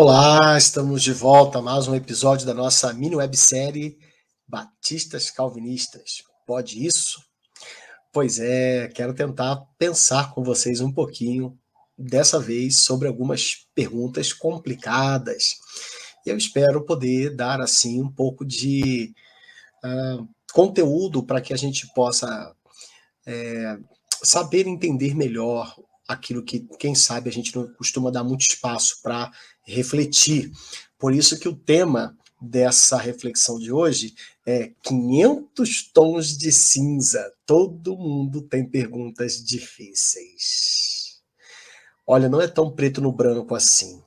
Olá, estamos de volta a mais um episódio da nossa mini websérie Batistas Calvinistas. Pode isso? Pois é, quero tentar pensar com vocês um pouquinho, dessa vez, sobre algumas perguntas complicadas. Eu espero poder dar, assim, um pouco de conteúdo para que a gente possa saber entender melhor aquilo que, quem sabe, a gente não costuma dar muito espaço para refletir. Por isso que o tema dessa reflexão de hoje é 500 tons de cinza. Todo mundo tem perguntas difíceis. Olha, não é tão preto no branco assim.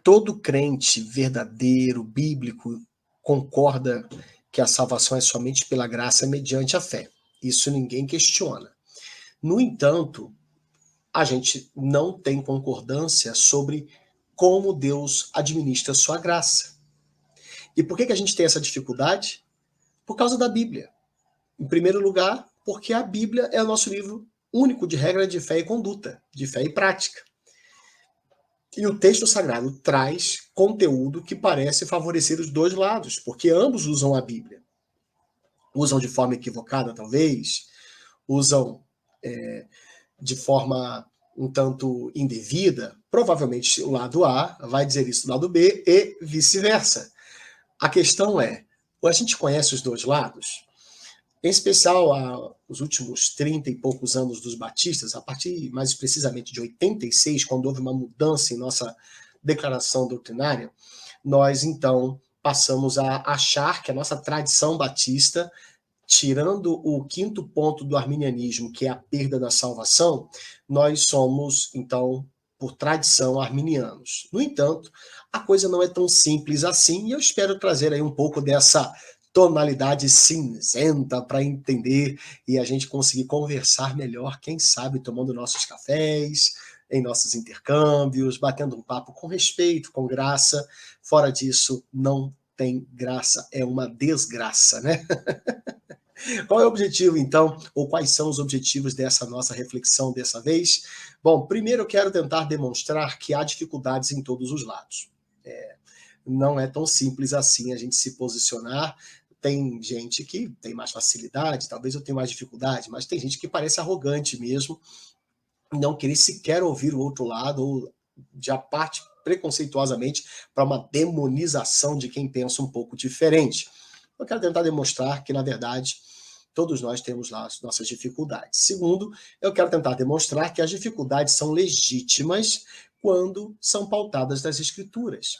Todo crente verdadeiro, bíblico, concorda que a salvação é somente pela graça mediante a fé. Isso ninguém questiona. No entanto, a gente não tem concordância sobre como Deus administra sua graça. E por que a gente tem essa dificuldade? Por causa da Bíblia. Em primeiro lugar, porque a Bíblia é o nosso livro único de regra de fé e conduta, de fé e prática. E o texto sagrado traz conteúdo que parece favorecer os dois lados, porque ambos usam a Bíblia. Usam de forma equivocada, talvez, usam de forma um tanto indevida, provavelmente o lado A vai dizer isso do lado B e vice-versa. A questão é, a gente conhece os dois lados? Em especial, os últimos 30 e poucos anos dos batistas, a partir mais precisamente de 86, quando houve uma mudança em nossa declaração doutrinária, nós então passamos a achar que a nossa tradição batista, tirando o quinto ponto do arminianismo, que é a perda da salvação, nós somos, então, por tradição, arminianos. No entanto, a coisa não é tão simples assim, e eu espero trazer aí um pouco dessa tonalidade cinzenta para entender e a gente conseguir conversar melhor, quem sabe tomando nossos cafés, em nossos intercâmbios, batendo um papo com respeito, com graça. Fora disso, não tem graça, é uma desgraça, né? Qual é o objetivo, então, ou quais são os objetivos dessa nossa reflexão dessa vez? Bom, primeiro eu quero tentar demonstrar que há dificuldades em todos os lados. Não é tão simples assim a gente se posicionar. Tem gente que tem mais facilidade, talvez eu tenha mais dificuldade, mas tem gente que parece arrogante mesmo, não querer sequer ouvir o outro lado, ou já parte preconceituosamente para uma demonização de quem pensa um pouco diferente. Eu quero tentar demonstrar que, na verdade, todos nós temos lá as nossas dificuldades. Segundo, eu quero tentar demonstrar que as dificuldades são legítimas quando são pautadas nas Escrituras.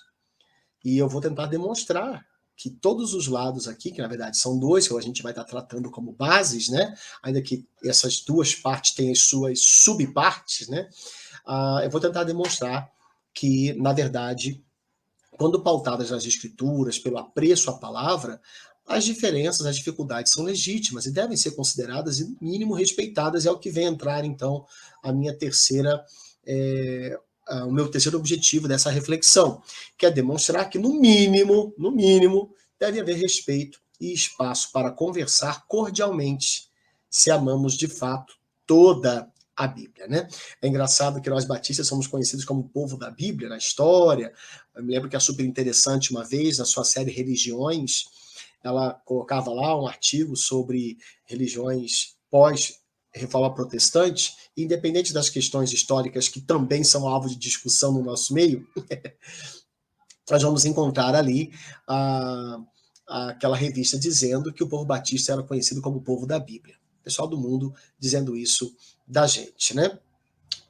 E eu vou tentar demonstrar que todos os lados aqui, que na verdade são dois, que a gente vai estar tratando como bases, né? Ainda que essas duas partes tenham as suas subpartes, né? Eu vou tentar demonstrar que, na verdade, quando pautadas nas Escrituras, pelo apreço à palavra, as diferenças, as dificuldades são legítimas e devem ser consideradas e, no mínimo, respeitadas. É o que vem entrar, então, a minha terceira... o meu terceiro objetivo dessa reflexão, que é demonstrar que, no mínimo, deve haver respeito e espaço para conversar cordialmente, se amamos de fato toda a Bíblia, né? É engraçado que nós batistas somos conhecidos como o povo da Bíblia na história. Eu me lembro que é super interessante, uma vez, na sua série Religiões, ela colocava lá um artigo sobre religiões pós-reforma protestante, independente das questões históricas que também são alvo de discussão no nosso meio, nós vamos encontrar ali aquela revista dizendo que o povo batista era conhecido como o povo da Bíblia. O pessoal do mundo dizendo isso da gente, né?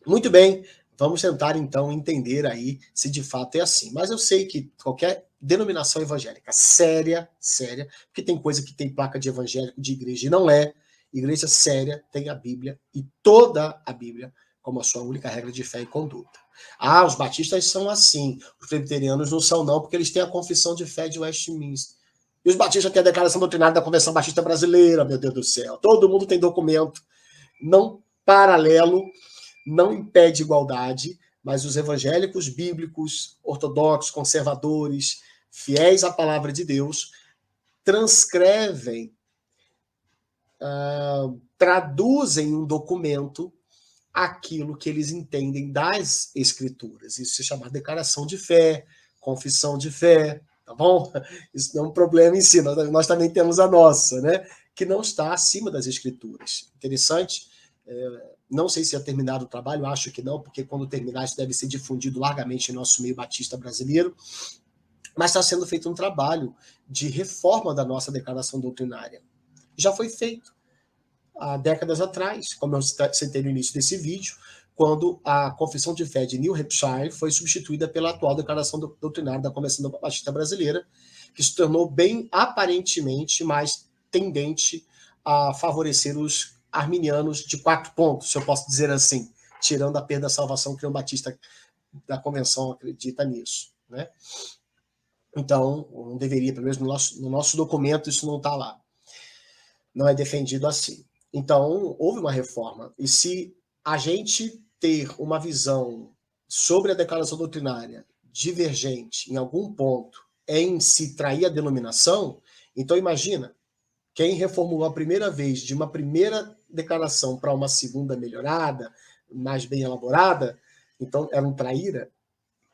Muito bem, vamos tentar então entender aí se de fato é assim. Mas eu sei que qualquer denominação evangélica séria, porque tem coisa que tem placa de evangélico de igreja e não é. Igreja séria tem a Bíblia e toda a Bíblia como a sua única regra de fé e conduta. Os batistas são assim, os presbiterianos não são não, porque eles têm a confissão de fé de Westminster. E os batistas têm a declaração doutrinária da Convenção Batista Brasileira, meu Deus do céu. Todo mundo tem documento, não paralelo, não impede igualdade, mas os evangélicos bíblicos, ortodoxos, conservadores, fiéis à palavra de Deus, transcrevem, traduzem um documento aquilo que eles entendem das Escrituras. Isso se chama declaração de fé, confissão de fé, tá bom? Isso não é um problema em si, nós também temos a nossa, né? Que não está acima das Escrituras. Interessante. Não sei se é terminado o trabalho, acho que não, porque quando terminar isso deve ser difundido largamente em nosso meio batista brasileiro, mas está sendo feito um trabalho de reforma da nossa declaração doutrinária. Já foi feito há décadas atrás, como eu citei no início desse vídeo, quando a Confissão de Fé de New Hampshire foi substituída pela atual declaração doutrinária da Convenção Batista Brasileira, que se tornou bem aparentemente mais tendente a favorecer os arminianos de 4 pontos, se eu posso dizer assim, tirando a perda da salvação que o Batista da Convenção acredita nisso, né? Então, não deveria, pelo menos no nosso documento, isso não está lá. Não é defendido assim. Então, houve uma reforma. E se a gente ter uma visão sobre a declaração doutrinária divergente em algum ponto em se trair a denominação, então imagina, quem reformulou a primeira vez de uma primeira declaração para uma segunda melhorada, mais bem elaborada, então era um traíra,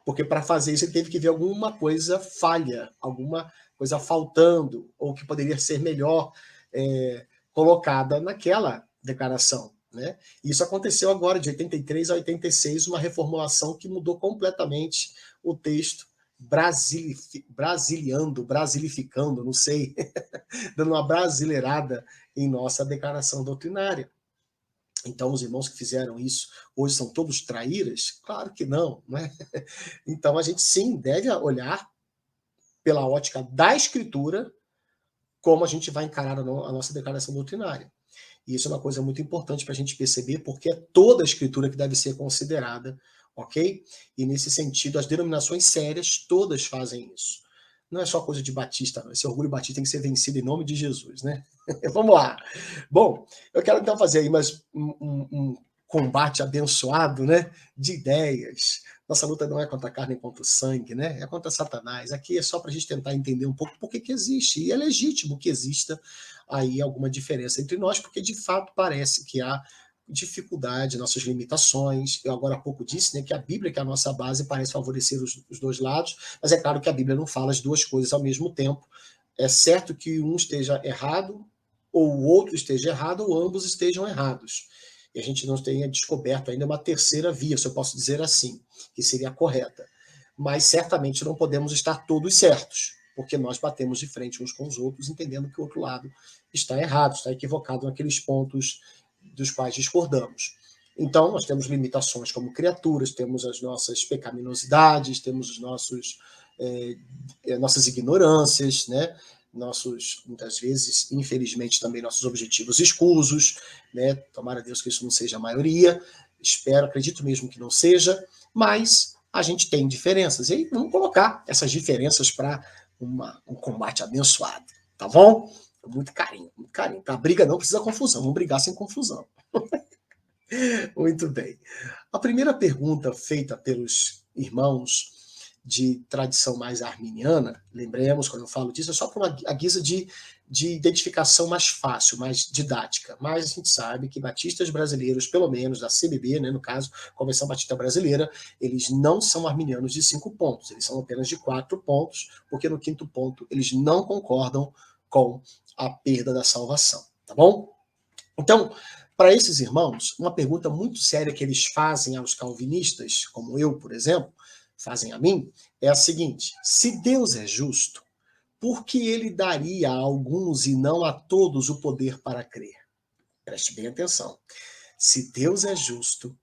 porque para fazer isso ele teve que ver alguma coisa falha, alguma coisa faltando, ou que poderia ser melhor colocada naquela declaração, né? Isso aconteceu agora, de 83 a 86, uma reformulação que mudou completamente o texto, brasilificando, não sei, dando uma brasileirada em nossa declaração doutrinária. Então, os irmãos que fizeram isso hoje são todos traíras? Claro que não, né? Então, a gente sim deve olhar pela ótica da Escritura como a gente vai encarar a nossa declaração doutrinária. E isso é uma coisa muito importante para a gente perceber, porque é toda a Escritura que deve ser considerada, ok? E nesse sentido, as denominações sérias todas fazem isso. Não é só coisa de batista, não. Esse orgulho batista tem que ser vencido em nome de Jesus, né? Vamos lá. Bom, eu quero então fazer aí mais um combate abençoado, né? De ideias. Nossa luta não é contra a carne nem contra o sangue, né? É contra Satanás. Aqui é só para a gente tentar entender um pouco por que existe. E é legítimo que exista aí alguma diferença entre nós, porque de fato parece que há dificuldade, nossas limitações. Eu agora há pouco disse, né, que a Bíblia, que é a nossa base, parece favorecer os dois lados, mas é claro que a Bíblia não fala as duas coisas ao mesmo tempo. É certo que um esteja errado, ou o outro esteja errado, ou ambos estejam errados. E a gente não tenha descoberto ainda uma terceira via, se eu posso dizer assim, que seria a correta. Mas certamente não podemos estar todos certos, porque nós batemos de frente uns com os outros, entendendo que o outro lado está errado, está equivocado naqueles pontos dos quais discordamos. Então, nós temos limitações como criaturas, temos as nossas pecaminosidades, temos os nossas ignorâncias, né? Muitas vezes, infelizmente, também nossos objetivos escusos, né? Tomara a Deus que isso não seja a maioria, acredito mesmo que não seja, mas a gente tem diferenças, e aí vamos colocar essas diferenças para um combate abençoado, tá bom? Com muito carinho, muito carinho. Para briga não precisa confusão, vamos brigar sem confusão. Muito bem. A primeira pergunta feita pelos irmãos de tradição mais arminiana, lembremos, quando eu falo disso, é só por uma guisa de identificação mais fácil, mais didática. Mas a gente sabe que batistas brasileiros, pelo menos da CBB, né, no caso, Convenção Batista Brasileira, eles não são arminianos de 5 pontos, eles são apenas de 4 pontos, porque no 5º ponto eles não concordam com a perda da salvação, tá bom? Então, para esses irmãos, uma pergunta muito séria que eles fazem aos calvinistas, como eu, por exemplo, fazem a mim, é a seguinte: se Deus é justo, por que ele daria a alguns e não a todos o poder para crer? Preste bem atenção. Se Deus é justo,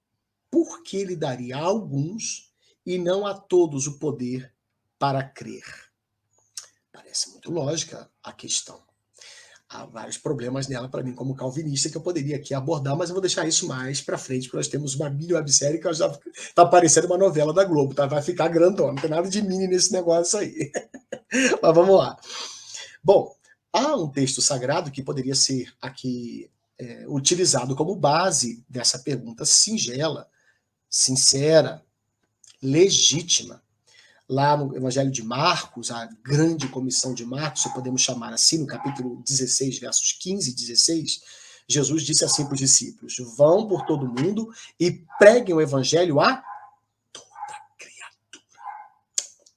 por que ele daria a alguns e não a todos o poder para crer? Parece muito lógica a questão. Há vários problemas nela para mim como calvinista que eu poderia aqui abordar, mas eu vou deixar isso mais para frente, porque nós temos uma mini websérie que já está parecendo uma novela da Globo, tá? Vai ficar grandona, não tem nada de mini nesse negócio aí. Mas vamos lá. Bom, há um texto sagrado que poderia ser aqui utilizado como base dessa pergunta singela, sincera, legítima. Lá no Evangelho de Marcos, a grande comissão de Marcos, se podemos chamar assim, no capítulo 16, versos 15 e 16, Jesus disse assim para os discípulos: vão por todo mundo e preguem o evangelho a toda criatura.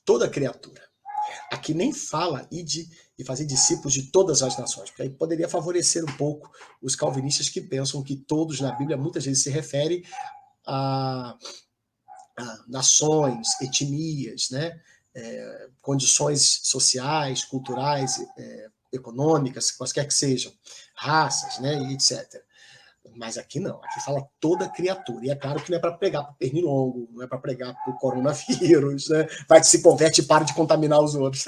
Toda criatura. Aqui nem fala e fazer discípulos de todas as nações, porque aí poderia favorecer um pouco os calvinistas que pensam que todos na Bíblia muitas vezes se refere a nações, etnias, né? Condições sociais, culturais, econômicas, quaisquer que sejam, raças, né? E etc. Mas aqui não, aqui fala toda criatura. E é claro que não é para pregar para o pernilongo, não é para pregar para o coronavírus, né? Vai que se converte e para de contaminar os outros.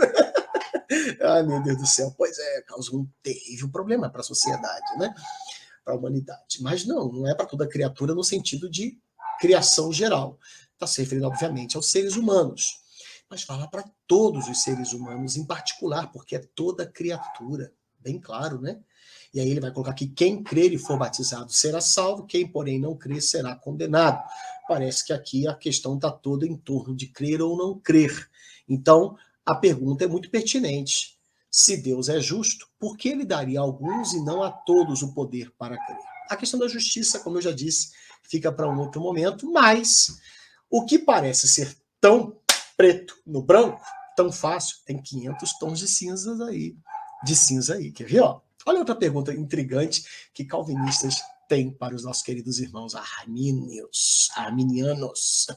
Ai, meu Deus do céu. Pois é, causa um terrível problema para a sociedade, né? Para a humanidade. Mas não é para toda criatura no sentido de criação geral. Está se referindo, obviamente, aos seres humanos. Mas fala para todos os seres humanos em particular, porque é toda criatura. Bem claro, né? E aí ele vai colocar que quem crer e for batizado será salvo, quem, porém, não crer será condenado. Parece que aqui a questão está toda em torno de crer ou não crer. Então, a pergunta é muito pertinente. Se Deus é justo, por que ele daria a alguns e não a todos o poder para crer? A questão da justiça, como eu já disse, fica para um outro momento, mas o que parece ser tão preto no branco, tão fácil, tem 500 tons de cinza aí. Quer ver? Ó? Olha outra pergunta intrigante que calvinistas têm para os nossos queridos irmãos arminianos.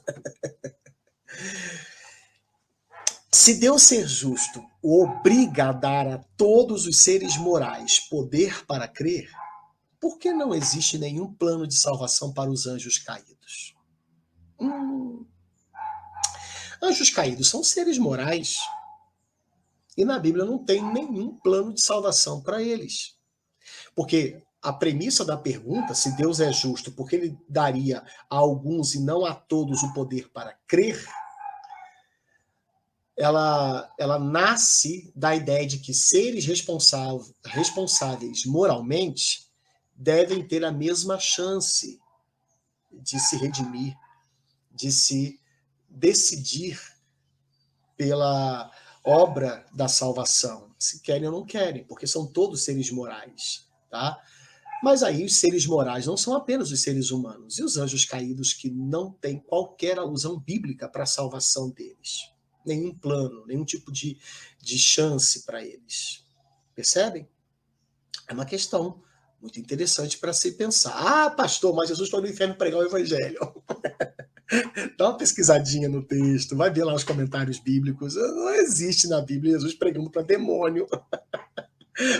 Se Deus ser justo o obriga a dar a todos os seres morais poder para crer, por que não existe nenhum plano de salvação para os anjos caídos? Anjos caídos são seres morais. E na Bíblia não tem nenhum plano de salvação para eles. Porque a premissa da pergunta, se Deus é justo, porque ele daria a alguns e não a todos o poder para crer, ela nasce da ideia de que seres responsáveis moralmente devem ter a mesma chance de se redimir, de se decidir pela obra da salvação, se querem ou não querem, porque são todos seres morais, tá? Mas aí os seres morais não são apenas os seres humanos, e os anjos caídos que não têm qualquer alusão bíblica para a salvação deles, nenhum plano, nenhum tipo de chance para eles. Percebem? É uma questão muito interessante para se pensar. Ah, pastor, mas Jesus foi no inferno pregar o evangelho. Dá uma pesquisadinha no texto, vai ver lá os comentários bíblicos. Não existe na Bíblia Jesus pregando para demônio,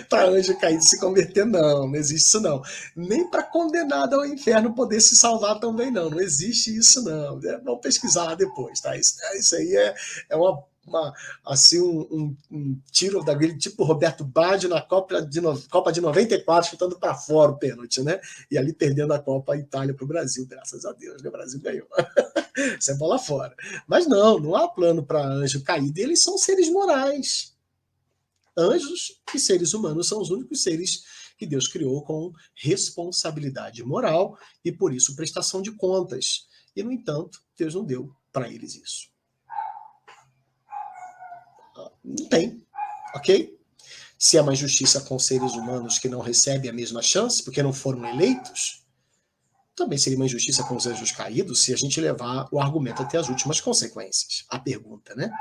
para anjo caído se converter, não existe isso não. Nem para condenado ao inferno poder se salvar também não existe isso não. Vamos pesquisar lá depois, tá? Isso aí é assim, um tiro daquele tipo Roberto Baggio na Copa de 94, chutando para fora o pênalti, né? E ali perdendo a Copa Itália para o Brasil, graças a Deus, né? O Brasil ganhou. Isso é bola fora. Mas não há plano para anjo caído, eles são seres morais. Anjos e seres humanos são os únicos seres que Deus criou com responsabilidade moral e, por isso, prestação de contas. E, no entanto, Deus não deu para eles isso. Não tem, ok? Se é uma injustiça com seres humanos que não recebem a mesma chance porque não foram eleitos, também seria uma injustiça com os anjos caídos se a gente levar o argumento até as últimas consequências. A pergunta, né?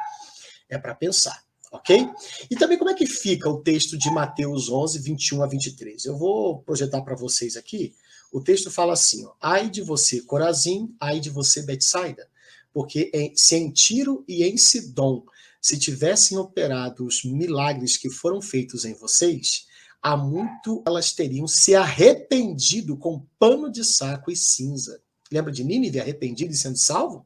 É para pensar. Ok? E também como é que fica o texto de Mateus 11, 21 a 23? Eu vou projetar para vocês aqui. O texto fala assim, ó, ai de você, Corazim, ai de você, Betsaida, porque se em Tiro e em Sidom se tivessem operado os milagres que foram feitos em vocês, há muito elas teriam se arrependido com pano de saco e cinza. Lembra de Nínive arrependido e sendo salvo?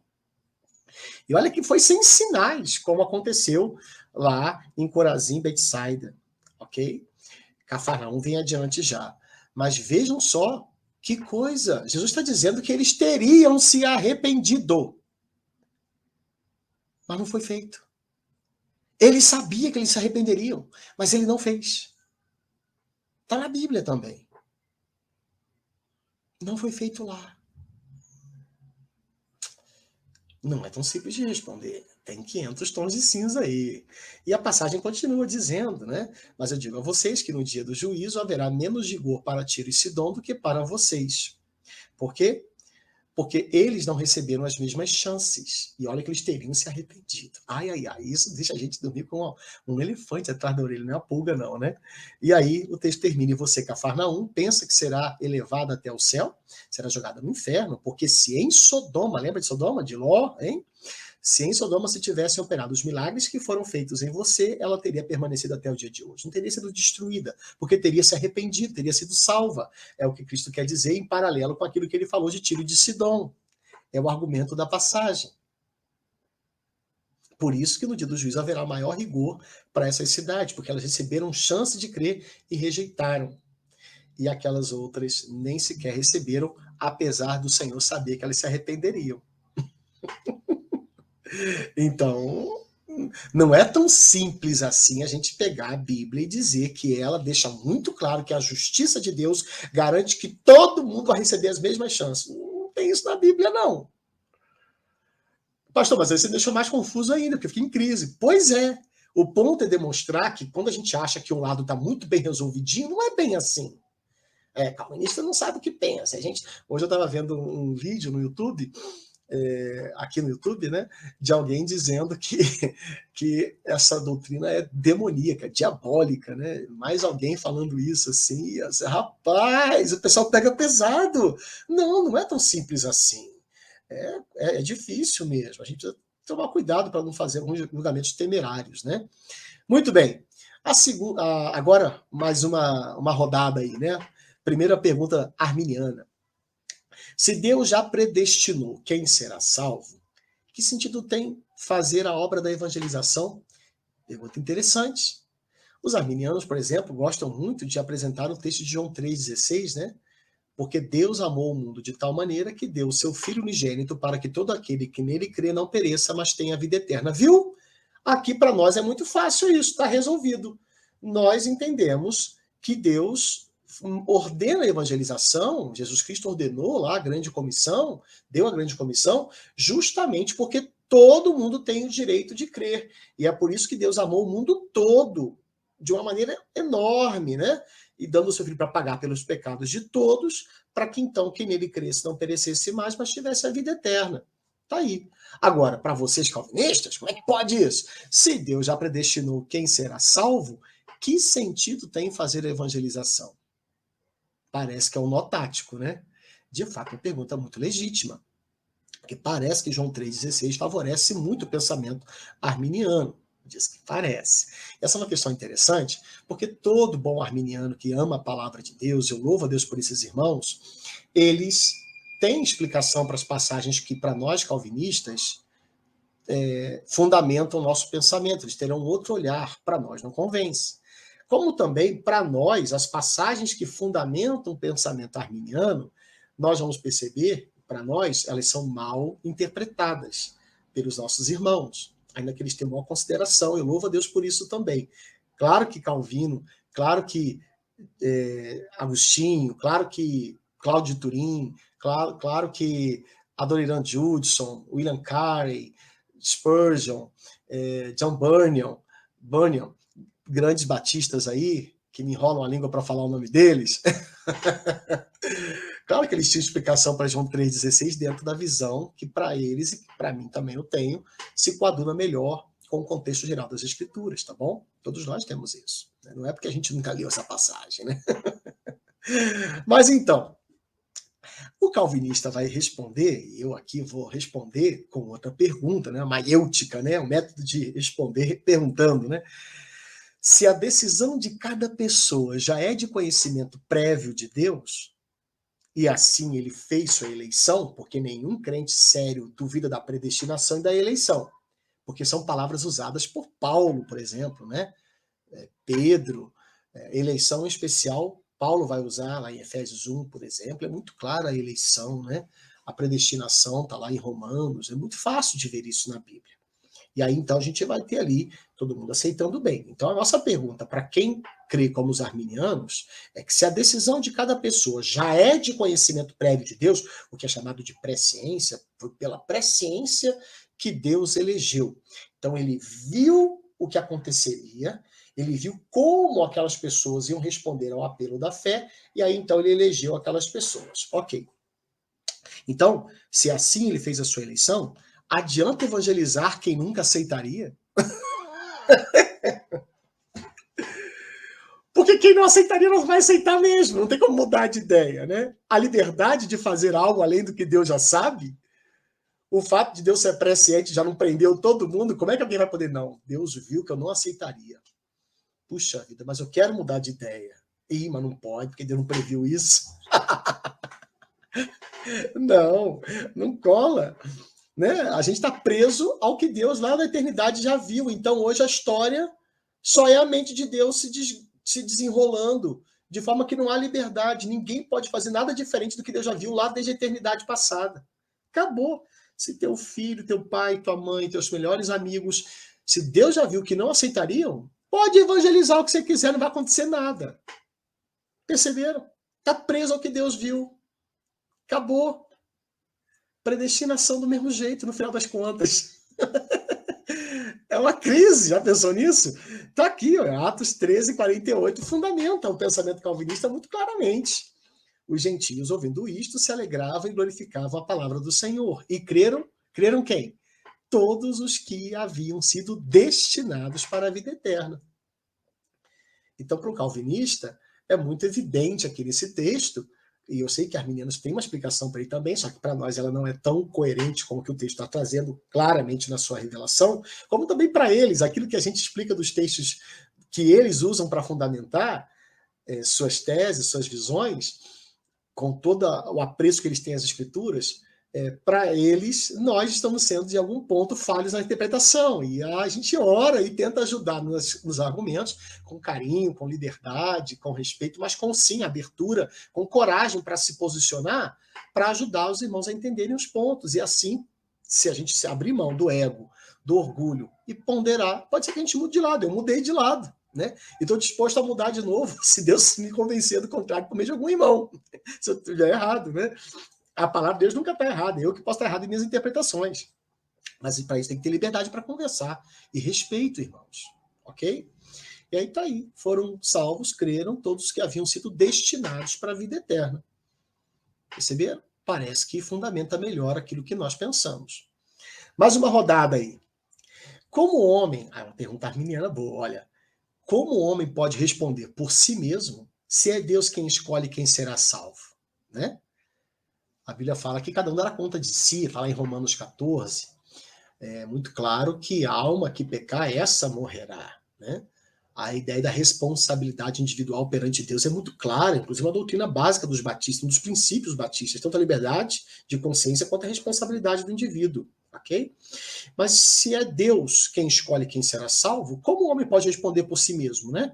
E olha que foi sem sinais, como aconteceu lá em Corazim, Betsaida, ok? Cafarnaum vem adiante já. Mas vejam só que coisa. Jesus está dizendo que eles teriam se arrependido. Mas não foi feito. Ele sabia que eles se arrependeriam, mas ele não fez. Está na Bíblia também. Não foi feito lá. Não é tão simples de responder. Tem 500 tons de cinza aí. E a passagem continua dizendo, né? Mas eu digo a vocês que no dia do juízo haverá menos rigor para Tiro e Sidom do que para vocês. Por quê? Porque eles não receberam as mesmas chances. E olha que eles teriam se arrependido. Ai, ai, ai, isso deixa a gente dormir com um elefante atrás da orelha, não é uma pulga não, né? E aí o texto termina, e você, Cafarnaum, pensa que será elevado até o céu? Será jogado no inferno? Porque se em Sodoma, lembra de Sodoma, de Ló, hein? Se em Sodoma se tivessem operado os milagres que foram feitos em você, ela teria permanecido até o dia de hoje. Não teria sido destruída, porque teria se arrependido, teria sido salva. É o que Cristo quer dizer em paralelo com aquilo que ele falou de Tiro e de Sidom. É o argumento da passagem. Por isso que no dia do juízo haverá maior rigor para essas cidades, porque elas receberam chance de crer e rejeitaram. E aquelas outras nem sequer receberam, apesar do Senhor saber que elas se arrependeriam. Então, não é tão simples assim a gente pegar a Bíblia e dizer que ela deixa muito claro que a justiça de Deus garante que todo mundo vai receber as mesmas chances. Não tem isso na Bíblia, não. Pastor, mas aí você deixou mais confuso ainda, porque eu fiquei em crise. Pois é. O ponto é demonstrar que quando a gente acha que um lado está muito bem resolvidinho, não é bem assim. Calvinista não sabe o que pensa. Hoje eu estava vendo um vídeo no YouTube, aqui no YouTube, né, de alguém dizendo que essa doutrina é demoníaca, diabólica, né? Mais alguém falando isso assim, rapaz, o pessoal pega pesado. Não é tão simples assim. É difícil mesmo. A gente precisa tomar cuidado para não fazer alguns julgamentos temerários, né? Muito bem. Agora, mais uma rodada aí, né? Primeira pergunta arminiana. Se Deus já predestinou quem será salvo, que sentido tem fazer a obra da evangelização? Pergunta interessante. Os arminianos, por exemplo, gostam muito de apresentar o texto de João 3,16, né? Porque Deus amou o mundo de tal maneira que deu o seu Filho unigênito para que todo aquele que nele crê não pereça, mas tenha vida eterna. Viu? Aqui para nós é muito fácil isso, está resolvido. Nós entendemos que Deus ordena a evangelização, Jesus Cristo ordenou lá a grande comissão, deu a grande comissão, justamente porque todo mundo tem o direito de crer. E é por isso que Deus amou o mundo todo, de uma maneira enorme, né? E dando o seu filho para pagar pelos pecados de todos, para que então quem nele cresce não perecesse mais, mas tivesse a vida eterna. Tá aí. Agora, para vocês calvinistas, como é que pode isso? Se Deus já predestinou quem será salvo, que sentido tem fazer a evangelização? Parece que é um nó tático, né? De fato, uma pergunta muito legítima. Porque parece que João 3,16 favorece muito o pensamento arminiano. Diz que parece. Essa é uma questão interessante, porque todo bom arminiano que ama a palavra de Deus, eu louvo a Deus por esses irmãos, eles têm explicação para as passagens que, para nós calvinistas, fundamentam o nosso pensamento. Eles terão outro olhar, para nós não convence. Como também, para nós, as passagens que fundamentam o pensamento arminiano, nós vamos perceber, para nós, elas são mal interpretadas pelos nossos irmãos, ainda que eles tenham uma consideração, eu louvo a Deus por isso também. Claro que Calvino, claro que Agostinho, claro que Cláudio de Turim, claro que Adoniran Judson, William Carey, Spurgeon, John Bunyan, grandes batistas aí, que me enrolam a língua para falar o nome deles. Claro que eles tinham explicação para João 3,16 dentro da visão que para eles, e para mim também eu tenho, se coaduna melhor com o contexto geral das Escrituras, tá bom? Todos nós temos isso. Né? Não é porque a gente nunca leu essa passagem, né? Mas então, o calvinista vai responder, e eu aqui vou responder com outra pergunta, né? Maiêutica, né? Um método de responder perguntando, né? Se a decisão de cada pessoa já é de conhecimento prévio de Deus, e assim ele fez sua eleição, porque nenhum crente sério duvida da predestinação e da eleição, porque são palavras usadas por Paulo, por exemplo, né? Pedro, eleição especial, Paulo vai usar lá em Efésios 1, por exemplo, é muito clara a eleição, né? A predestinação está lá em Romanos, é muito fácil de ver isso na Bíblia. E aí, então, a gente vai ter ali todo mundo aceitando bem. Então, a nossa pergunta para quem crê como os arminianos é que se a decisão de cada pessoa já é de conhecimento prévio de Deus, o que é chamado de presciência, pela presciência que Deus elegeu. Então ele viu o que aconteceria, ele viu como aquelas pessoas iam responder ao apelo da fé, e aí então ele elegeu aquelas pessoas. Ok. Então, se assim ele fez a sua eleição, adianta evangelizar quem nunca aceitaria? Porque quem não aceitaria não vai aceitar mesmo, não tem como mudar de ideia, né? A liberdade de fazer algo além do que Deus já sabe, o fato de Deus ser presciente já não prendeu todo mundo, como é que alguém vai poder? Não, Deus viu que eu não aceitaria. Puxa vida, mas eu quero mudar de ideia. Ih, mas não pode, porque Deus não previu isso. Não, não cola. Né? A gente está preso ao que Deus lá na eternidade já viu. Então hoje a história só é a mente de Deus se desenrolando, de forma que não há liberdade. Ninguém pode fazer nada diferente do que Deus já viu lá desde a eternidade passada. Acabou. Se teu filho, teu pai, tua mãe, teus melhores amigos, se Deus já viu que não aceitariam, pode evangelizar o que você quiser, não vai acontecer nada. Perceberam? Está preso ao que Deus viu. Acabou. Predestinação do mesmo jeito, no final das contas. É uma crise, já pensou nisso? Está aqui, ó, Atos 13, 48, fundamenta o pensamento calvinista muito claramente. Os gentios, ouvindo isto, se alegravam e glorificavam a palavra do Senhor. E creram quem? Todos os que haviam sido destinados para a vida eterna. Então, para o calvinista, é muito evidente aqui nesse texto, e eu sei que arminianos têm uma explicação para ele também, só que para nós ela não é tão coerente como que o texto está trazendo claramente na sua revelação, como também para eles, aquilo que a gente explica dos textos que eles usam para fundamentar suas teses, suas visões, com todo o apreço que eles têm às escrituras, para eles, nós estamos sendo, de algum ponto, falhos na interpretação. E a gente ora e tenta ajudar nos argumentos, com carinho, com liberdade, com respeito, mas com, sim, abertura, com coragem para se posicionar, para ajudar os irmãos a entenderem os pontos. E assim, se a gente se abrir mão do ego, do orgulho e ponderar, pode ser que a gente mude de lado. Eu mudei de lado. Né? E estou disposto a mudar de novo, se Deus me convencer do contrário, por meio de algum irmão. Se eu estiver errado, né? A palavra de Deus nunca está errada, eu que posso estar errado em minhas interpretações. Mas para isso tem que ter liberdade para conversar. E respeito, irmãos. Ok? E aí está aí. Foram salvos, creram todos que haviam sido destinados para a vida eterna. Perceberam? Parece que fundamenta melhor aquilo que nós pensamos. Mais uma rodada aí. Como homem... uma pergunta arminiana boa, olha. Como o homem pode responder por si mesmo se é Deus quem escolhe quem será salvo? Né? A Bíblia fala que cada um dará conta de si, fala em Romanos 14. É muito claro que a alma que pecar, essa morrerá. Né? A ideia da responsabilidade individual perante Deus é muito clara, inclusive uma doutrina básica dos batistas, um dos princípios batistas, tanto a liberdade de consciência quanto a responsabilidade do indivíduo. Ok? Mas se é Deus quem escolhe quem será salvo, como o homem pode responder por si mesmo, né?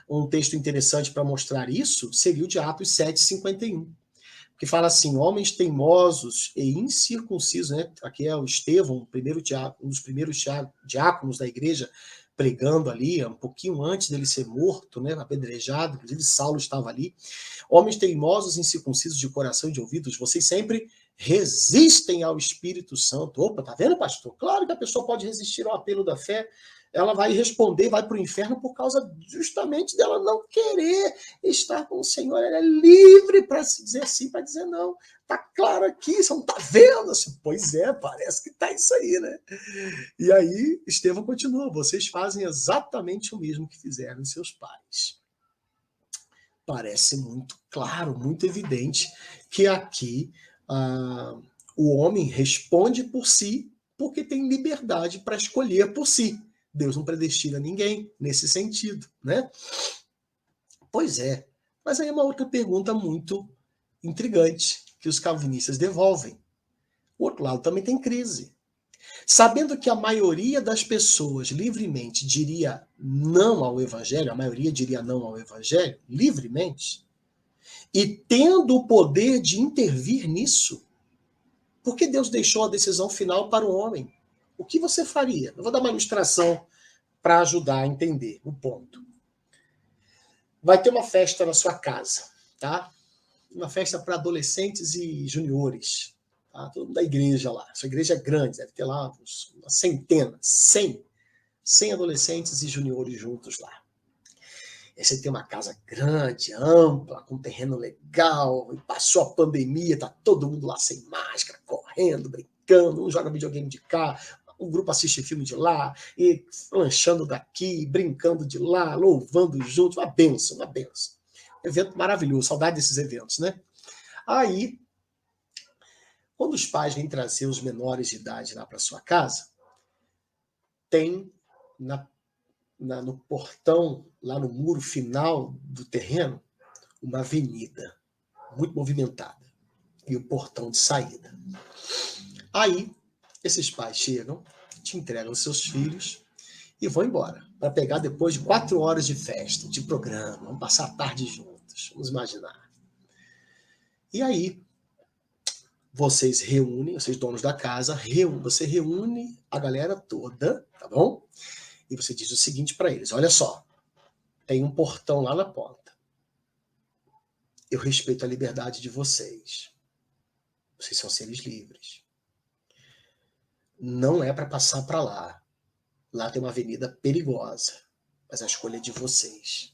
Um texto interessante para mostrar isso seria o de Atos 7:51, que fala assim: homens teimosos e incircuncisos, né? Aqui é o Estevão, um dos primeiros diáconos da igreja, pregando ali, um pouquinho antes dele ser morto, né? Apedrejado, inclusive Saulo estava ali. Homens teimosos e incircuncisos de coração e de ouvidos, vocês sempre resistem ao Espírito Santo. Opa, tá vendo, pastor? Claro que a pessoa pode resistir ao apelo da fé, ela vai responder, vai para o inferno por causa justamente dela não querer estar com o Senhor. Ela é livre para se dizer sim, para dizer não. Tá claro aqui, você não tá vendo? Pois é, parece que tá isso aí, né? E aí, Estevão continua, vocês fazem exatamente o mesmo que fizeram seus pais. Parece muito claro, muito evidente que aqui o homem responde por si porque tem liberdade para escolher por si. Deus não predestina ninguém nesse sentido, né? Pois é. Mas aí é uma outra pergunta muito intrigante que os calvinistas devolvem. O outro lado também tem crise. Sabendo que a maioria das pessoas livremente diria não ao evangelho, a maioria diria não ao evangelho, livremente, e tendo o poder de intervir nisso, por que Deus deixou a decisão final para o homem? O que você faria? Eu vou dar uma ilustração para ajudar a entender o ponto. Vai ter uma festa na sua casa, tá? Uma festa para adolescentes e juniores. tá? Todo mundo da igreja lá. Essa igreja é grande, deve ter lá uma centena, 100 adolescentes e juniores juntos lá. Aí você tem uma casa grande, ampla, com terreno legal, e passou a pandemia, tá todo mundo lá sem máscara, correndo, brincando, um joga videogame de cá, um grupo assiste filme de lá, e lanchando daqui, brincando de lá, louvando juntos, uma benção, uma benção. Evento maravilhoso, saudade desses eventos, né? Aí, quando os pais vêm trazer os menores de idade lá para sua casa, tem no portão, lá no muro final do terreno, uma avenida muito movimentada e o portão de saída. Aí, esses pais chegam, te entregam seus filhos e vão embora, para pegar depois de 4 horas de festa, de programa, vamos passar a tarde juntos, vamos imaginar. E aí, vocês donos da casa, você reúne a galera toda, tá bom? E você diz o seguinte para eles: olha só, tem um portão lá na ponta. Eu respeito a liberdade de vocês. Vocês são seres livres. Não é para passar para lá. Lá tem uma avenida perigosa, mas a escolha é de vocês.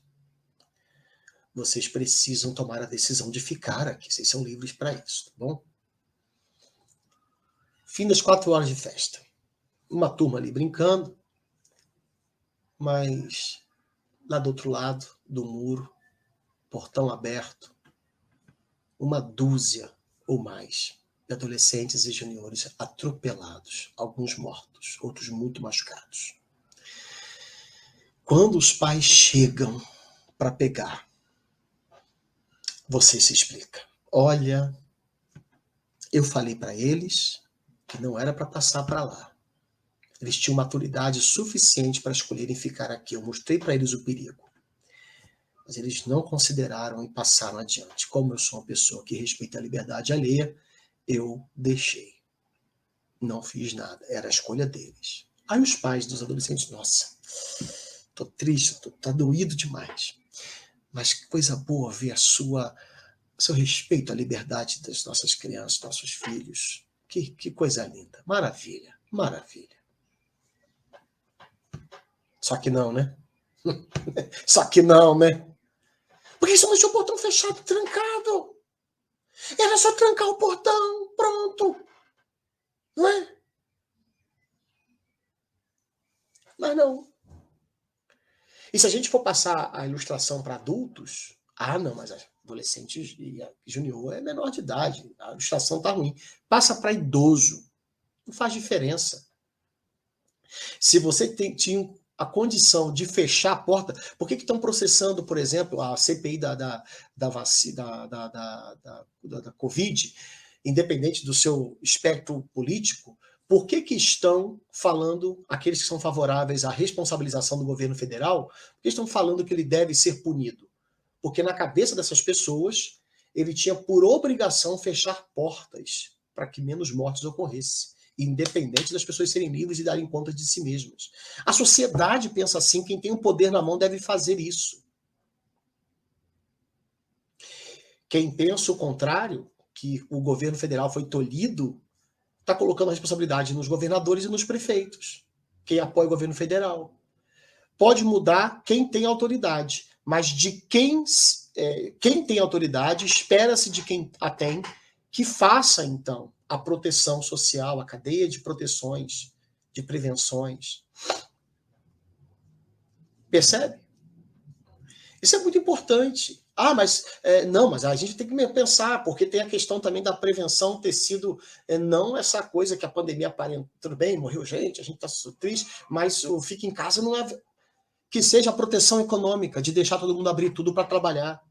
Vocês precisam tomar a decisão de ficar aqui. Vocês são livres para isso, tá bom? Fim das 4 horas de festa. Uma turma ali brincando, mas lá do outro lado do muro, portão aberto, uma dúzia ou mais de adolescentes e juniores atropelados, alguns mortos, outros muito machucados. Quando os pais chegam para pegar, você se explica. Olha, eu falei para eles que não era para passar para lá. Eles tinham maturidade suficiente para escolherem ficar aqui. Eu mostrei para eles o perigo. Mas eles não consideraram e passaram adiante. Como eu sou uma pessoa que respeita a liberdade alheia, eu deixei. Não fiz nada. Era a escolha deles. Aí os pais dos adolescentes, nossa, tô triste, tá doído demais. Mas que coisa boa ver seu respeito à liberdade das nossas crianças, nossos filhos. Que coisa linda. Maravilha, maravilha. Só que não, né? Só que não, né? Porque você deixou o portão fechado, trancado. Era só trancar o portão, pronto. Não é? Mas não. E se a gente for passar a ilustração para adultos, não, mas adolescente e junior é menor de idade, a ilustração tá ruim. Passa para idoso, não faz diferença. Se você tinha a condição de fechar a porta, por que estão processando, por exemplo, a CPI da Covid, independente do seu espectro político? Por que estão falando, aqueles que são favoráveis à responsabilização do governo federal, por que estão falando que ele deve ser punido? Porque na cabeça dessas pessoas, ele tinha por obrigação fechar portas para que menos mortes ocorressem, independente das pessoas serem livres e darem conta de si mesmas. A sociedade pensa assim, quem tem o poder na mão deve fazer isso. Quem pensa o contrário, que o governo federal foi tolhido, está colocando a responsabilidade nos governadores e nos prefeitos, quem apoia o governo federal. Pode mudar quem tem autoridade, mas de quem tem autoridade, espera-se de quem a tem, que faça, então, a proteção social, a cadeia de proteções, de prevenções. Percebe? Isso é muito importante. Mas a gente tem que pensar, porque tem a questão também da prevenção ter sido, não essa coisa que a pandemia aparenta. Tudo bem, morreu gente, a gente está triste, mas o fica em casa não é... Que seja a proteção econômica, de deixar todo mundo abrir tudo para trabalhar.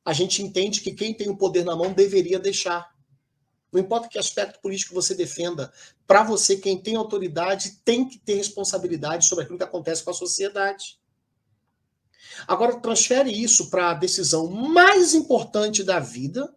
A gente entende que quem tem o poder na mão deveria deixar. Não importa que aspecto político você defenda, para você, quem tem autoridade tem que ter responsabilidade sobre aquilo que acontece com a sociedade. Agora, transfere isso para a decisão mais importante da vida,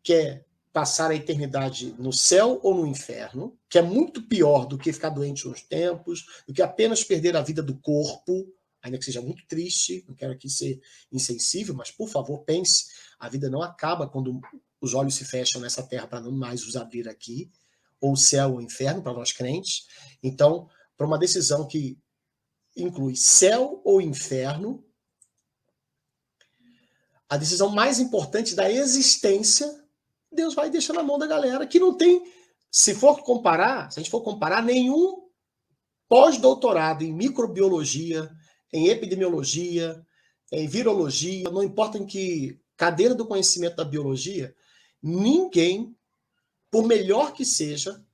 que é passar a eternidade no céu ou no inferno, que é muito pior do que ficar doente uns tempos, do que apenas perder a vida do corpo, ainda que seja muito triste, não quero aqui ser insensível, mas, por favor, pense, a vida não acaba quando os olhos se fecham nessa terra para não mais os abrir aqui. ou céu ou inferno para nós crentes. Então, para uma decisão que inclui céu ou inferno, a decisão mais importante da existência, Deus vai deixar na mão da galera que não tem, se a gente for comparar, nenhum pós-doutorado em microbiologia, em epidemiologia, em virologia, não importa em que cadeira do conhecimento da biologia, ninguém, por melhor que seja,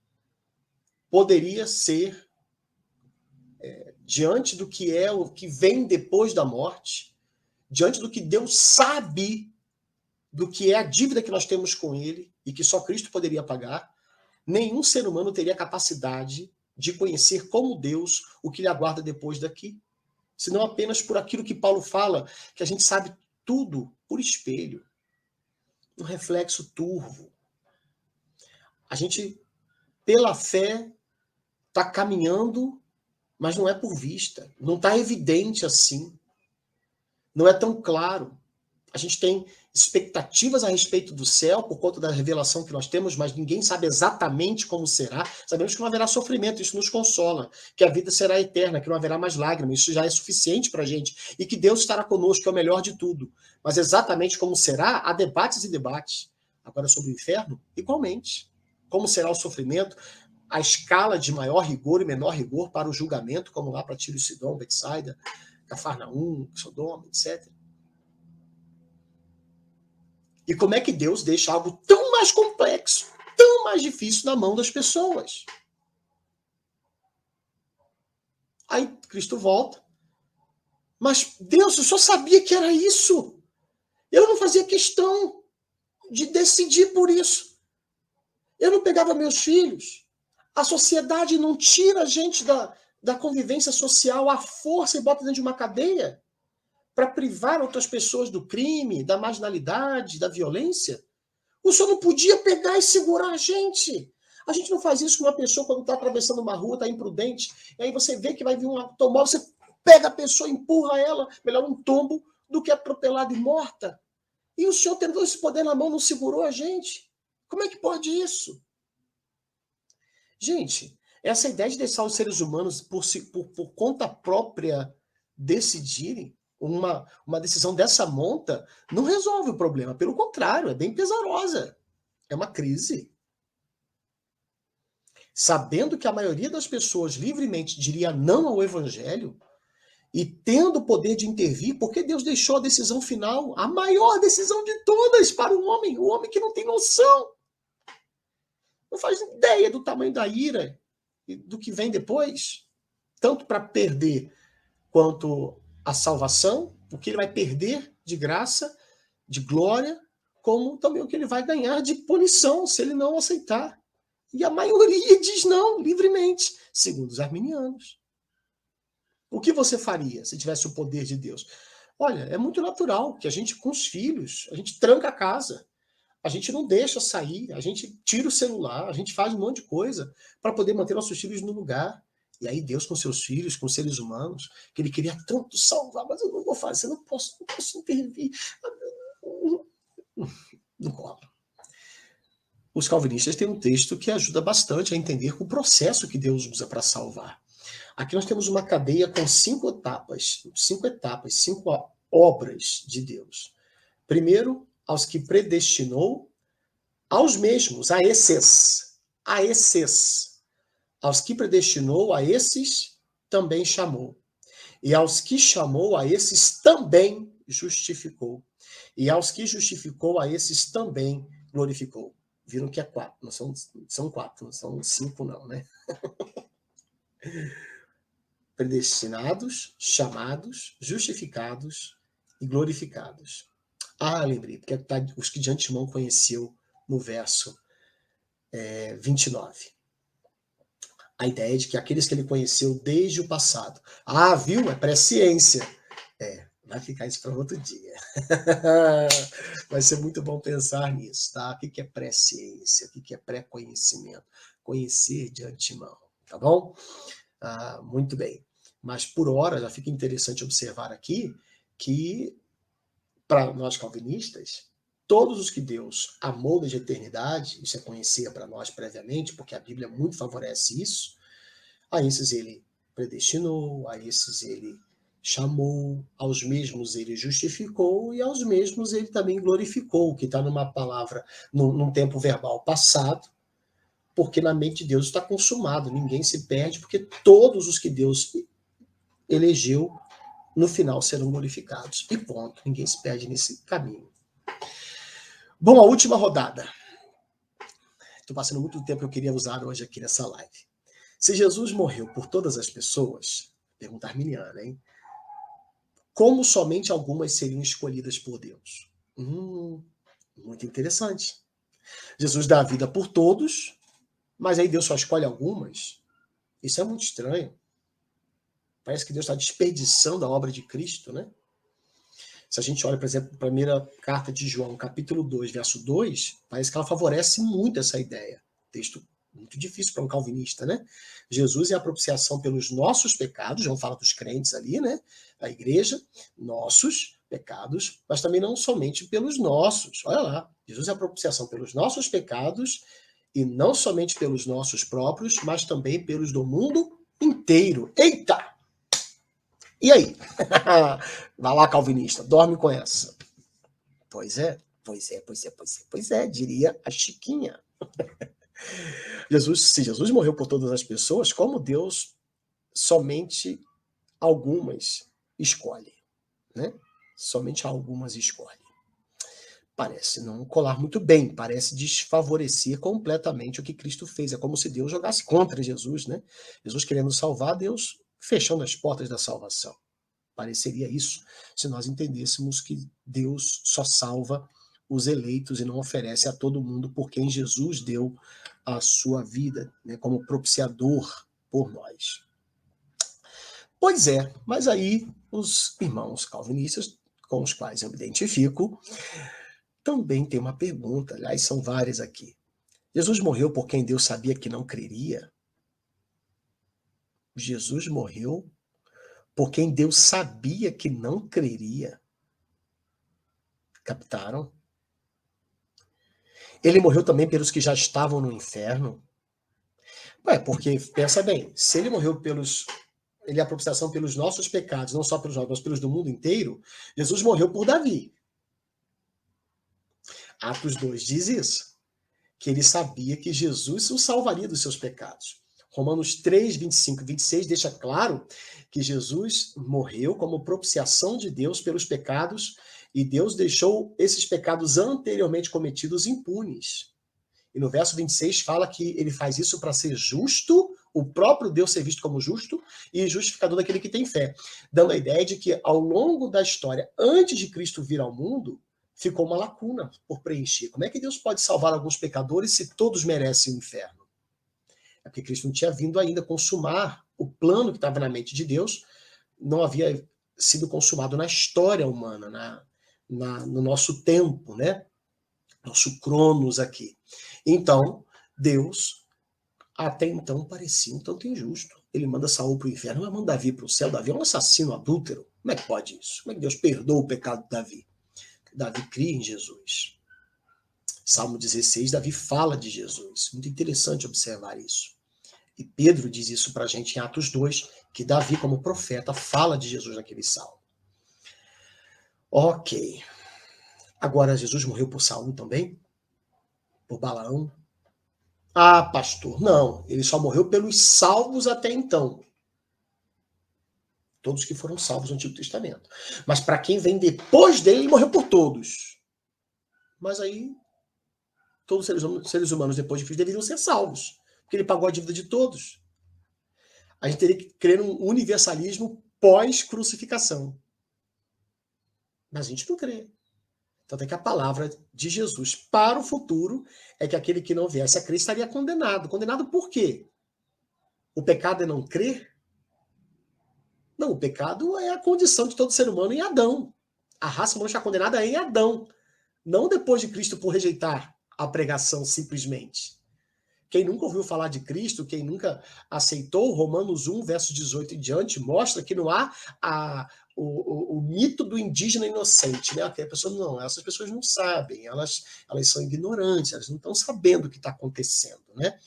poderia ser, diante do que é o que vem depois da morte, diante do que Deus sabe do que é a dívida que nós temos com ele e que só Cristo poderia pagar, nenhum ser humano teria capacidade de conhecer como Deus o que lhe aguarda depois daqui, senão apenas por aquilo que Paulo fala, que a gente sabe tudo por espelho, um reflexo turvo. A gente, pela fé, está caminhando, mas não é por vista, não está evidente assim, não é tão claro. A gente tem expectativas a respeito do céu por conta da revelação que nós temos, mas ninguém sabe exatamente como será. Sabemos que não haverá sofrimento, isso nos consola, que a vida será eterna, que não haverá mais lágrimas, isso já é suficiente para a gente, e que Deus estará conosco, que é o melhor de tudo. Mas exatamente como será, há debates e debates. Agora, sobre o inferno, igualmente. Como será o sofrimento, a escala de maior rigor e menor rigor para o julgamento, como lá para Tiro e Sidom, Betsaida, Cafarnaum, Sodoma, etc. E como é que Deus deixa algo tão mais complexo, tão mais difícil na mão das pessoas? Aí Cristo volta. Mas Deus, eu só sabia que era isso. Eu não fazia questão de decidir por isso. Eu não pegava meus filhos. A sociedade não tira a gente da convivência social à força e bota dentro de uma cadeia para privar outras pessoas do crime, da marginalidade, da violência. O senhor não podia pegar e segurar a gente. A gente não faz isso com uma pessoa quando está atravessando uma rua, está imprudente, e aí você vê que vai vir um automóvel, você pega a pessoa, empurra ela, melhor um tombo do que atropelada e morta. E o senhor, tendo esse poder na mão, não segurou a gente? Como é que pode isso? Gente, essa ideia de deixar os seres humanos por conta própria decidirem, uma decisão dessa monta não resolve o problema. Pelo contrário, é bem pesarosa. É uma crise. Sabendo que a maioria das pessoas livremente diria não ao evangelho e tendo o poder de intervir, porque Deus deixou a decisão final, a maior decisão de todas para o homem que não tem noção. Não faz ideia do tamanho da ira e do que vem depois, tanto para perder quanto a salvação, o que ele vai perder de graça, de glória, como também o que ele vai ganhar de punição, se ele não aceitar. E a maioria diz não, livremente, segundo os arminianos. O que você faria se tivesse o poder de Deus? Olha, é muito natural que a gente, com os filhos, a gente tranca a casa, a gente não deixa sair, a gente tira o celular, a gente faz um monte de coisa para poder manter nossos filhos no lugar. E aí Deus com seus filhos, com seres humanos, que ele queria tanto salvar, mas eu não vou fazer, não posso intervir. Não rola. Os calvinistas têm um texto que ajuda bastante a entender o processo que Deus usa para salvar. Aqui nós temos uma cadeia com 5 etapas, 5 obras de Deus. Primeiro, aos que predestinou, aos mesmos, a esses. Aos que predestinou, a esses também chamou. E aos que chamou, a esses também justificou. E aos que justificou, a esses também glorificou. Viram que é 4, não são 4, não são 5 não, né? Predestinados, chamados, justificados e glorificados. Ah, lembrei, porque tá os que de antemão conheceu no verso 29. A ideia de que aqueles que ele conheceu desde o passado. Ah, viu? É presciência. Vai ficar isso para outro dia. Vai ser muito bom pensar nisso, tá? O que é presciência? O que é pré-conhecimento? Conhecer de antemão, tá bom? Muito bem. Mas, por hora, já fica interessante observar aqui que, para nós calvinistas, todos os que Deus amou desde a eternidade, isso é conhecer para nós previamente, porque a Bíblia muito favorece isso, a esses ele predestinou, a esses ele chamou, aos mesmos ele justificou e aos mesmos ele também glorificou, que está numa palavra, num tempo verbal passado, porque na mente de Deus está consumado, ninguém se perde, porque todos os que Deus elegeu, no final serão glorificados. E ponto, ninguém se perde nesse caminho. Bom, a última rodada. Estou passando muito tempo que eu queria usar hoje aqui nessa live. Se Jesus morreu por todas as pessoas, pergunta arminiana, hein? Como somente algumas seriam escolhidas por Deus? Muito interessante. Jesus dá a vida por todos, mas aí Deus só escolhe algumas? Isso é muito estranho. Parece que Deus está desperdiçando a obra de Cristo, né? Se a gente olha, por exemplo, a primeira carta de João, capítulo 2, verso 2, parece que ela favorece muito essa ideia. Texto muito difícil para um calvinista, né? Jesus é a propiciação pelos nossos pecados, João fala dos crentes ali, né? A igreja, nossos pecados, mas também não somente pelos nossos. Olha lá, Jesus é a propiciação pelos nossos pecados e não somente pelos nossos próprios, mas também pelos do mundo inteiro. Eita! E aí? Vai lá, calvinista, dorme com essa. Pois é, diria a Chiquinha. Se Jesus morreu por todas as pessoas, como Deus somente algumas escolhe, né? Somente algumas escolhe. Parece não colar muito bem, parece desfavorecer completamente o que Cristo fez. É como se Deus jogasse contra Jesus, né? Jesus querendo salvar, Deus fechando as portas da salvação. Pareceria isso se nós entendêssemos que Deus só salva os eleitos e não oferece a todo mundo por quem Jesus deu a sua vida, né, como propiciador por nós. Pois é, mas aí os irmãos calvinistas, com os quais eu me identifico, também tem uma pergunta, aliás, são várias aqui. Jesus morreu por quem Deus sabia que não creria? Jesus morreu por quem Deus sabia que não creria? Captaram? Ele morreu também pelos que já estavam no inferno? Ué, porque, pensa bem, se ele morreu ele é a propiciação pelos nossos pecados, não só pelos nossos, mas pelos do mundo inteiro, Jesus morreu por Davi. Atos 2 diz isso, que ele sabia que Jesus o salvaria dos seus pecados. Romanos 3, 25 e 26 deixa claro que Jesus morreu como propiciação de Deus pelos pecados e Deus deixou esses pecados anteriormente cometidos impunes. E no verso 26 fala que ele faz isso para ser justo, o próprio Deus ser visto como justo e justificador daquele que tem fé. Dando a ideia de que ao longo da história, antes de Cristo vir ao mundo, ficou uma lacuna por preencher. Como é que Deus pode salvar alguns pecadores se todos merecem o inferno? É porque Cristo não tinha vindo ainda consumar o plano que estava na mente de Deus, não havia sido consumado na história humana, no nosso tempo, né? Nosso cronos aqui. Então, Deus, até então, parecia um tanto injusto. Ele manda Saul para o inferno, mas manda Davi para o céu. Davi é um assassino adúltero. Como é que pode isso? Como é que Deus perdoa o pecado de Davi? Davi cria em Jesus. Salmo 16, Davi fala de Jesus. Muito interessante observar isso. E Pedro diz isso para a gente em Atos 2, que Davi, como profeta, fala de Jesus naquele salmo. Ok. Agora, Jesus morreu por Saul também? Por Balaão? Ah, pastor, não. Ele só morreu pelos salvos até então. Todos que foram salvos no Antigo Testamento. Mas para quem vem depois dele, ele morreu por todos. Mas aí, todos os seres humanos depois de Cristo deveriam ser salvos. Porque ele pagou a dívida de todos. A gente teria que crer num universalismo pós-crucificação. Mas a gente não crê. Tanto é que a palavra de Jesus para o futuro é que aquele que não viesse a crer estaria condenado. Condenado por quê? O pecado é não crer? Não, o pecado é a condição de todo ser humano em Adão. A raça humana está condenada em Adão. Não depois de Cristo por rejeitar a pregação simplesmente. Quem nunca ouviu falar de Cristo, quem nunca aceitou Romanos 1, verso 18 em diante, mostra que não há o mito do indígena inocente, né? Que a pessoa, não, essas pessoas não sabem, elas são ignorantes, elas não estão sabendo o que está acontecendo, né?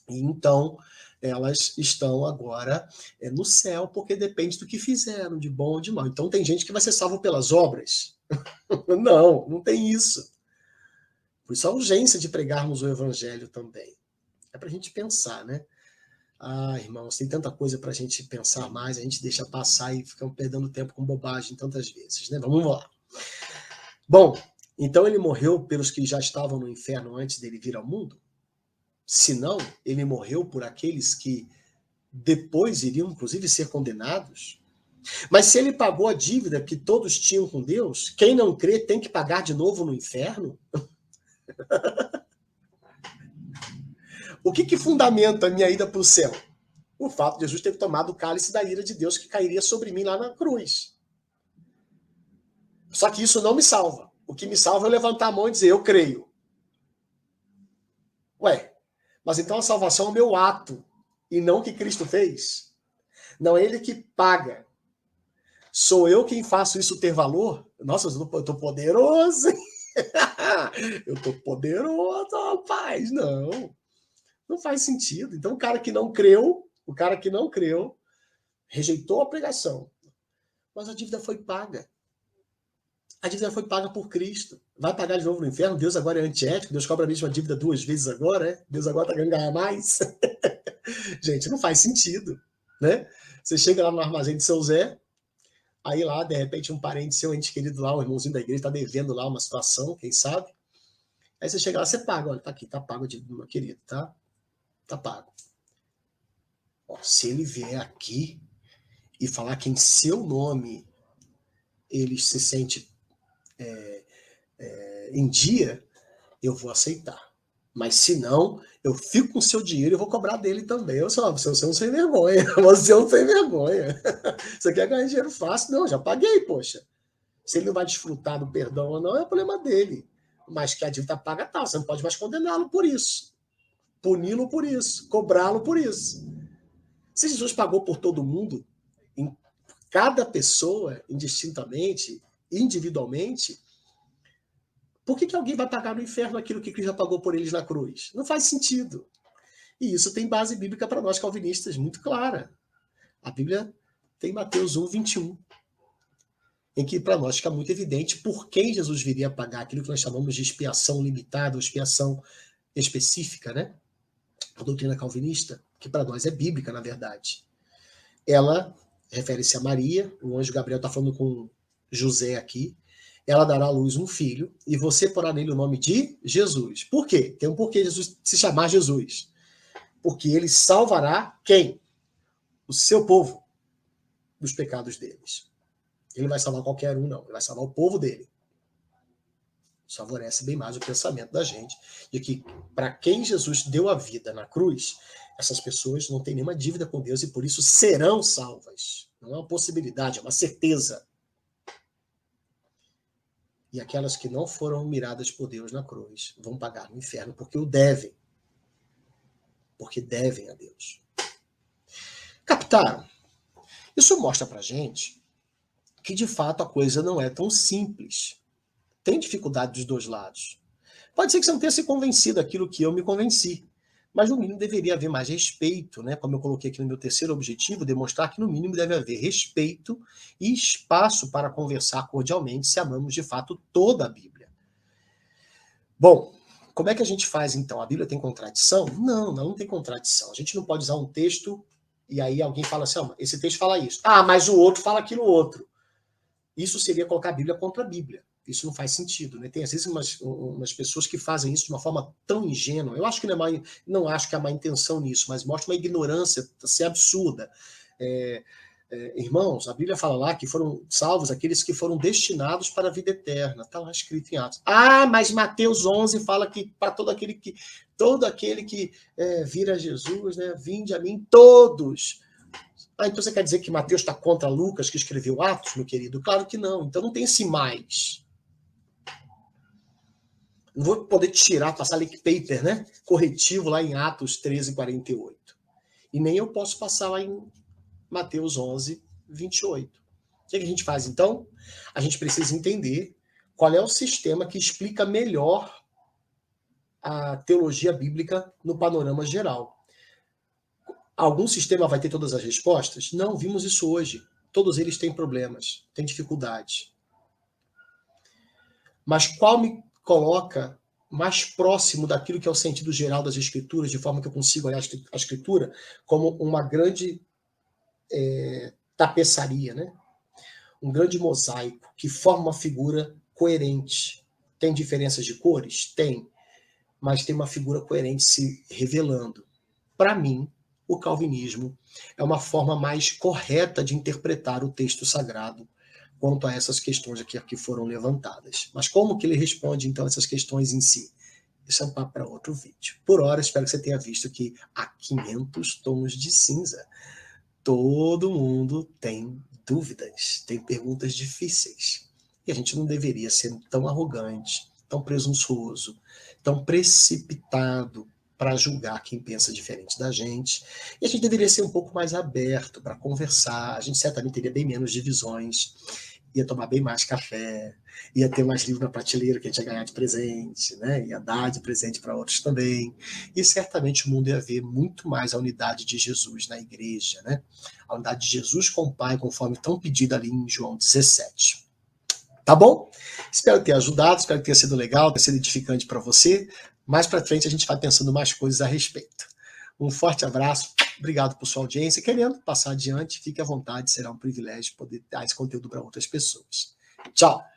E então elas estão agora no céu, porque depende do que fizeram, de bom ou de mal. Então tem gente que vai ser salvo pelas obras. Não tem isso. Por isso a urgência de pregarmos o evangelho também. É para a gente pensar, né? Ah, irmãos, tem tanta coisa para a gente pensar mais, a gente deixa passar e ficamos perdendo tempo com bobagem tantas vezes, né? Vamos lá. Bom, então ele morreu pelos que já estavam no inferno antes dele vir ao mundo? Se não, ele morreu por aqueles que depois iriam, inclusive, ser condenados? Mas se ele pagou a dívida que todos tinham com Deus, quem não crê tem que pagar de novo no inferno? O que fundamenta a minha ida para o céu? O fato de Jesus ter tomado o cálice da ira de Deus que cairia sobre mim lá na cruz. Só que isso não me salva. O que me salva é eu levantar a mão e dizer, eu creio. Ué, mas então a salvação é o meu ato, e não o que Cristo fez? Não é ele que paga. Sou eu quem faço isso ter valor? Nossa, eu tô poderoso. Eu tô poderoso, rapaz. Não faz sentido. Então o cara que não creu, rejeitou a pregação. Mas a dívida foi paga. A dívida foi paga por Cristo. Vai pagar de novo no inferno? Deus agora é antiético? Deus cobra a mesma dívida 2 vezes agora? É? Deus agora tá querendo ganhar mais? Gente, não faz sentido, né? Você chega lá no armazém de seu Zé, aí lá, de repente, um parente seu, ente querido lá, um irmãozinho da igreja, tá devendo lá uma situação, quem sabe? Aí você chega lá, você paga. Olha, tá aqui, tá pago, meu querido, tá? Tá pago. Ó, se ele vier aqui e falar que em seu nome ele se sente em dia, eu vou aceitar. Mas se não, eu fico com o seu dinheiro e vou cobrar dele também. Eu só, você não tem vergonha. Você não tem vergonha. Você quer ganhar dinheiro fácil? Não, já paguei, poxa. Se ele não vai desfrutar do perdão ou não, é problema dele. Mas que a dívida paga tal. Você não pode mais condená-lo por isso. Puni-lo por isso. Cobrá-lo por isso. Se Jesus pagou por todo mundo, em cada pessoa, indistintamente, individualmente, por que alguém vai pagar no inferno aquilo que Cristo já pagou por eles na cruz? Não faz sentido. E isso tem base bíblica para nós calvinistas muito clara. A Bíblia tem Mateus 1, 21, em que para nós fica muito evidente por quem Jesus viria pagar aquilo que nós chamamos de expiação limitada, ou expiação específica, né? A doutrina calvinista, que para nós é bíblica, na verdade. Ela refere-se a Maria, o anjo Gabriel está falando com José aqui, ela dará à luz um filho, e você porá nele o nome de Jesus. Por quê? Tem um porquê Jesus se chamar Jesus. Porque ele salvará quem? O seu povo dos pecados deles. Ele não vai salvar qualquer um, não. Ele vai salvar o povo dele. Isso favorece bem mais o pensamento da gente de que para quem Jesus deu a vida na cruz, essas pessoas não têm nenhuma dívida com Deus e por isso serão salvas. Não é uma possibilidade, é uma certeza. E aquelas que não foram miradas por Deus na cruz vão pagar no inferno porque o devem. Porque devem a Deus. Captaram? Isso mostra pra gente que, de fato, a coisa não é tão simples. Tem dificuldade dos dois lados. Pode ser que você não tenha se convencido daquilo que eu me convenci, mas no mínimo deveria haver mais respeito, né? Como eu coloquei aqui no meu terceiro objetivo, demonstrar que no mínimo deve haver respeito e espaço para conversar cordialmente se amamos de fato toda a Bíblia. Bom, como é que a gente faz então? A Bíblia tem contradição? Não tem contradição. A gente não pode usar um texto e aí alguém fala assim, oh, esse texto fala isso. Ah, mas o outro fala aquilo outro. Isso seria colocar a Bíblia contra a Bíblia. Isso não faz sentido, né? Tem às vezes umas pessoas que fazem isso de uma forma tão ingênua. Eu acho que não acho que há má intenção nisso, mas mostra uma ignorância assim, absurda. Irmãos, a Bíblia fala lá que foram salvos aqueles que foram destinados para a vida eterna. Está lá escrito em Atos. Ah, mas Mateus 11 fala que para todo aquele que vira Jesus, né? Vinde a mim todos. Ah, então você quer dizer que Mateus está contra Lucas, que escreveu Atos, meu querido? Claro que não. Então não tem esse mais. Não vou poder tirar, passar link paper, né? Corretivo lá em Atos 13:48. E nem eu posso passar lá em Mateus 11, 28. que a gente faz, então? A gente precisa entender qual é o sistema que explica melhor a teologia bíblica no panorama geral. Algum sistema vai ter todas as respostas? Não, vimos isso hoje. Todos eles têm problemas, têm dificuldades. Mas qual me coloca mais próximo daquilo que é o sentido geral das Escrituras, de forma que eu consigo olhar a Escritura como uma grande tapeçaria, né? Um grande mosaico que forma uma figura coerente. Tem diferenças de cores? Tem. Mas tem uma figura coerente se revelando. Para mim, o calvinismo é uma forma mais correta de interpretar o texto sagrado quanto a essas questões aqui que foram levantadas. Mas como que ele responde, então, essas questões em si? Isso é um papo para outro vídeo. Por hora, espero que você tenha visto que há 500 tons de cinza. Todo mundo tem dúvidas, tem perguntas difíceis. E a gente não deveria ser tão arrogante, tão presunçoso, tão precipitado para julgar quem pensa diferente da gente. E a gente deveria ser um pouco mais aberto para conversar. A gente certamente teria bem menos divisões, ia tomar bem mais café, ia ter mais livro na prateleira que a gente ia ganhar de presente, né? Ia dar de presente para outros também. E certamente o mundo ia ver muito mais a unidade de Jesus na igreja, né? A unidade de Jesus com o Pai, conforme tão pedido ali em João 17. Tá bom? Espero ter ajudado, espero que tenha sido legal, tenha sido edificante para você. Mais para frente a gente vai pensando mais coisas a respeito. Um forte abraço, obrigado por sua audiência. Querendo passar adiante, fique à vontade, será um privilégio poder dar esse conteúdo para outras pessoas. Tchau!